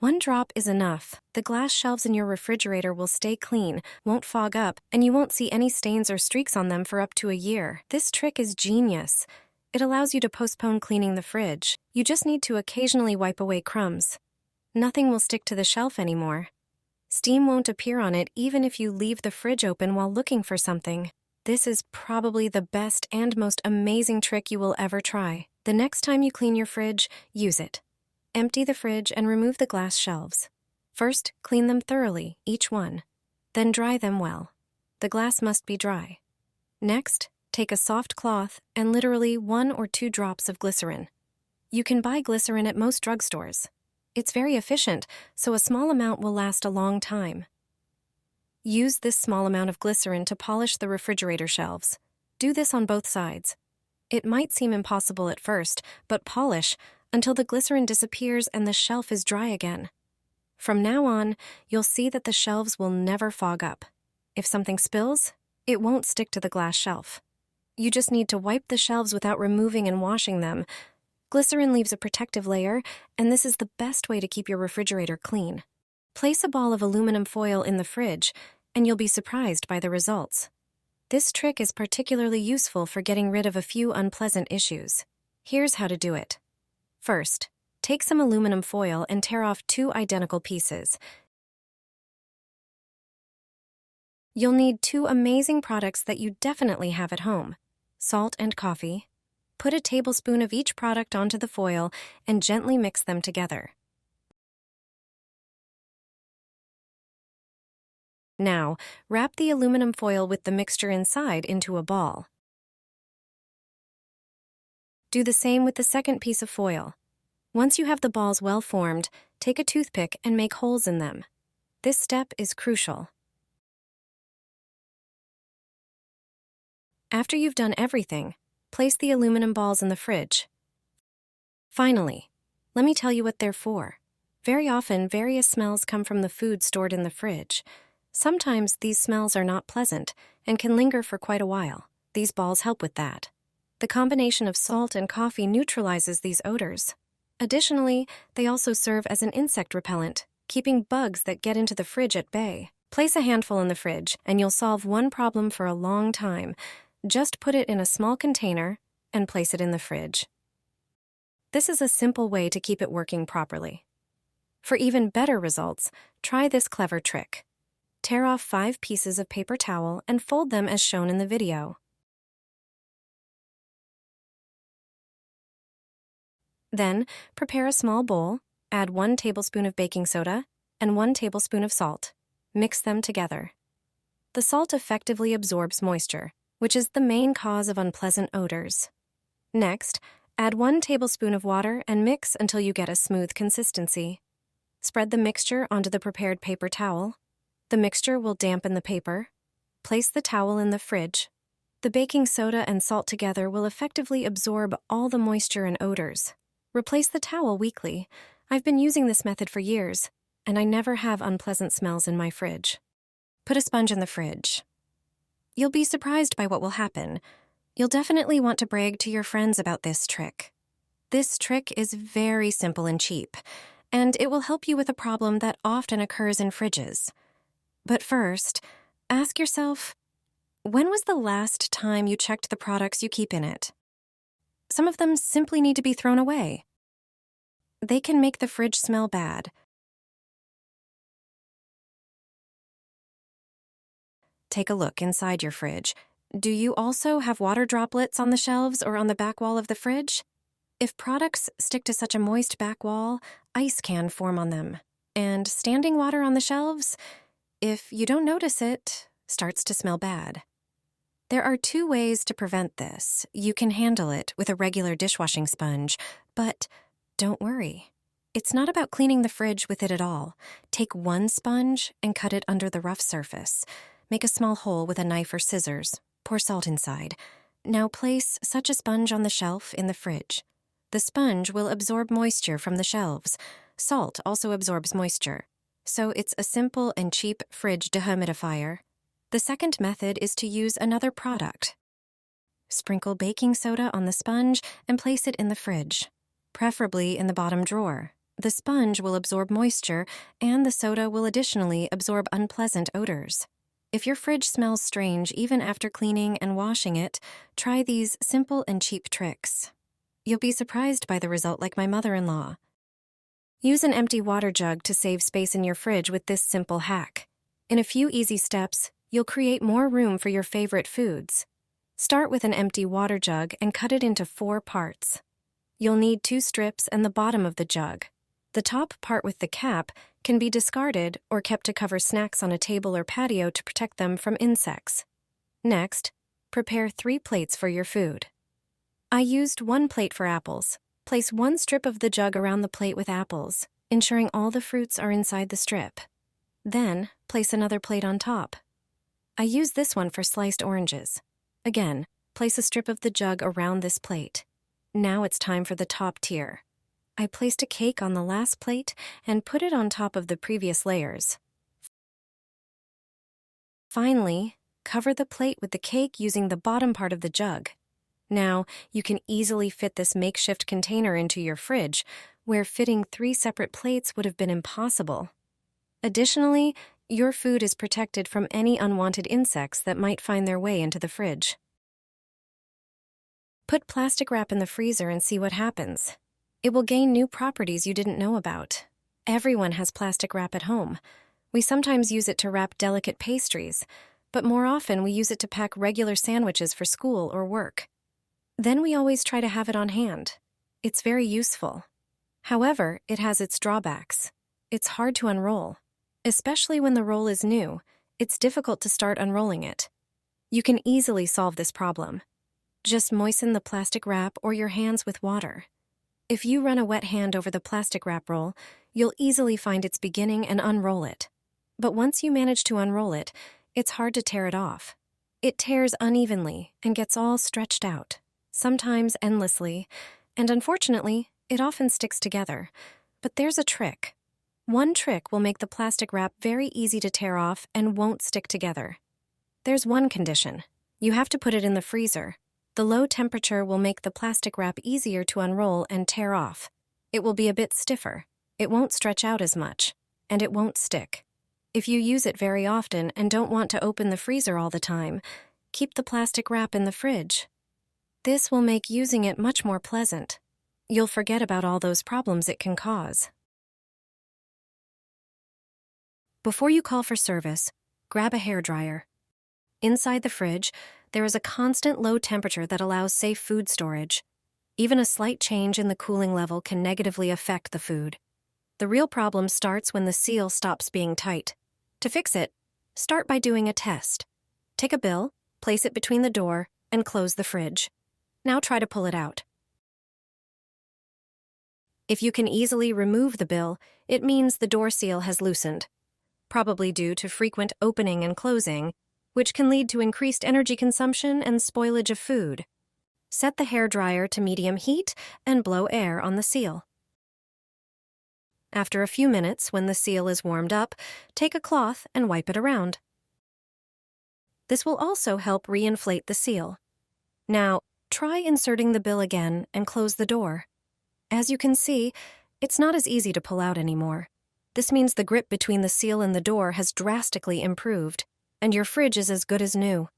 One drop is enough. The glass shelves in your refrigerator will stay clean, won't fog up, and you won't see any stains or streaks on them for up to a year. This trick is genius. It allows you to postpone cleaning the fridge. You just need to occasionally wipe away crumbs. Nothing will stick to the shelf anymore. Steam won't appear on it even if you leave the fridge open while looking for something. This is probably the best and most amazing trick you will ever try. The next time you clean your fridge, use it. Empty the fridge and remove the glass shelves. First, clean them thoroughly, each one. Then dry them well. The glass must be dry. Next, take a soft cloth and literally 1 or 2 drops of glycerin. You can buy glycerin at most drugstores. It's very efficient, so a small amount will last a long time. Use this small amount of glycerin to polish the refrigerator shelves. Do this on both sides. It might seem impossible at first, but polish until the glycerin disappears and the shelf is dry again. From now on, you'll see that the shelves will never fog up. If something spills, it won't stick to the glass shelf. You just need to wipe the shelves without removing and washing them. Glycerin leaves a protective layer, and this is the best way to keep your refrigerator clean. Place a ball of aluminum foil in the fridge, and you'll be surprised by the results. This trick is particularly useful for getting rid of a few unpleasant issues. Here's how to do it. First, take some aluminum foil and tear off 2 identical pieces. You'll need 2 amazing products that you definitely have at home: salt and coffee. Put a tablespoon of each product onto the foil and gently mix them together. Now, wrap the aluminum foil with the mixture inside into a ball. Do the same with the second piece of foil. Once you have the balls well formed, take a toothpick and make holes in them. This step is crucial. After you've done everything, place the aluminum balls in the fridge. Finally, let me tell you what they're for. Very often, various smells come from the food stored in the fridge. Sometimes these smells are not pleasant and can linger for quite a while. These balls help with that. The combination of salt and coffee neutralizes these odors. Additionally, they also serve as an insect repellent, keeping bugs that get into the fridge at bay. Place a handful in the fridge, and you'll solve one problem for a long time. Just put it in a small container and place it in the fridge. This is a simple way to keep it working properly. For even better results, try this clever trick. Tear off 5 pieces of paper towel and fold them as shown in the video. Then, prepare a small bowl, add 1 tablespoon of baking soda and 1 tablespoon of salt. Mix them together. The salt effectively absorbs moisture, which is the main cause of unpleasant odors. Next, add 1 tablespoon of water and mix until you get a smooth consistency. Spread the mixture onto the prepared paper towel. The mixture will dampen the paper. Place the towel in the fridge. The baking soda and salt together will effectively absorb all the moisture and odors. Replace the towel weekly. I've been using this method for years, and I never have unpleasant smells in my fridge. Put a sponge in the fridge. You'll be surprised by what will happen. You'll definitely want to brag to your friends about this trick. This trick is very simple and cheap, and it will help you with a problem that often occurs in fridges. But first, ask yourself, when was the last time you checked the products you keep in it? Some of them simply need to be thrown away. They can make the fridge smell bad. Take a look inside your fridge. Do you also have water droplets on the shelves or on the back wall of the fridge? If products stick to such a moist back wall, ice can form on them. And standing water on the shelves, if you don't notice it, starts to smell bad. There are 2 ways to prevent this. You can handle it with a regular dishwashing sponge, but don't worry. It's not about cleaning the fridge with it at all. Take 1 sponge and cut it under the rough surface. Make a small hole with a knife or scissors. Pour salt inside. Now place such a sponge on the shelf in the fridge. The sponge will absorb moisture from the shelves. Salt also absorbs moisture. So it's a simple and cheap fridge dehumidifier. The second method is to use another product. Sprinkle baking soda on the sponge and place it in the fridge, preferably in the bottom drawer. The sponge will absorb moisture, and the soda will additionally absorb unpleasant odors. If your fridge smells strange even after cleaning and washing it, try these simple and cheap tricks. You'll be surprised by the result, like my mother-in-law. Use an empty water jug to save space in your fridge with this simple hack. In a few easy steps, you'll create more room for your favorite foods. Start with an empty water jug and cut it into 4 parts. You'll need 2 strips and the bottom of the jug. The top part with the cap can be discarded or kept to cover snacks on a table or patio to protect them from insects. Next, prepare 3 plates for your food. I used 1 plate for apples. Place 1 strip of the jug around the plate with apples, ensuring all the fruits are inside the strip. Then, place another plate on top. I use this one for sliced oranges. Again, place a strip of the jug around this plate. Now it's time for the top tier. I placed a cake on the last plate and put it on top of the previous layers. Finally, cover the plate with the cake using the bottom part of the jug. Now, you can easily fit this makeshift container into your fridge, where fitting 3 separate plates would have been impossible. Additionally, your food is protected from any unwanted insects that might find their way into the fridge. Put plastic wrap in the freezer and see what happens. It will gain new properties you didn't know about. Everyone has plastic wrap at home. We sometimes use it to wrap delicate pastries, but more often we use it to pack regular sandwiches for school or work. Then we always try to have it on hand. It's very useful. However, it has its drawbacks. It's hard to unroll. Especially when the roll is new, it's difficult to start unrolling it. You can easily solve this problem. Just moisten the plastic wrap or your hands with water. If you run a wet hand over the plastic wrap roll, you'll easily find its beginning and unroll it. But once you manage to unroll it, it's hard to tear it off. It tears unevenly and gets all stretched out, sometimes endlessly, and unfortunately, it often sticks together. But there's a trick. One trick will make the plastic wrap very easy to tear off and won't stick together. There's one condition. You have to put it in the freezer. The low temperature will make the plastic wrap easier to unroll and tear off. It will be a bit stiffer. It won't stretch out as much, and it won't stick. If you use it very often and don't want to open the freezer all the time, keep the plastic wrap in the fridge. This will make using it much more pleasant. You'll forget about all those problems it can cause. Before you call for service, grab a hairdryer. Inside the fridge, there is a constant low temperature that allows safe food storage. Even a slight change in the cooling level can negatively affect the food. The real problem starts when the seal stops being tight. To fix it, start by doing a test. Take a bill, place it between the door, and close the fridge. Now try to pull it out. If you can easily remove the bill, it means the door seal has loosened, probably due to frequent opening and closing, which can lead to increased energy consumption and spoilage of food. Set the hairdryer to medium heat and blow air on the seal. After a few minutes, when the seal is warmed up, take a cloth and wipe it around. This will also help reinflate the seal. Now, try inserting the bill again and close the door. As you can see, it's not as easy to pull out anymore. This means the grip between the seal and the door has drastically improved, and your fridge is as good as new.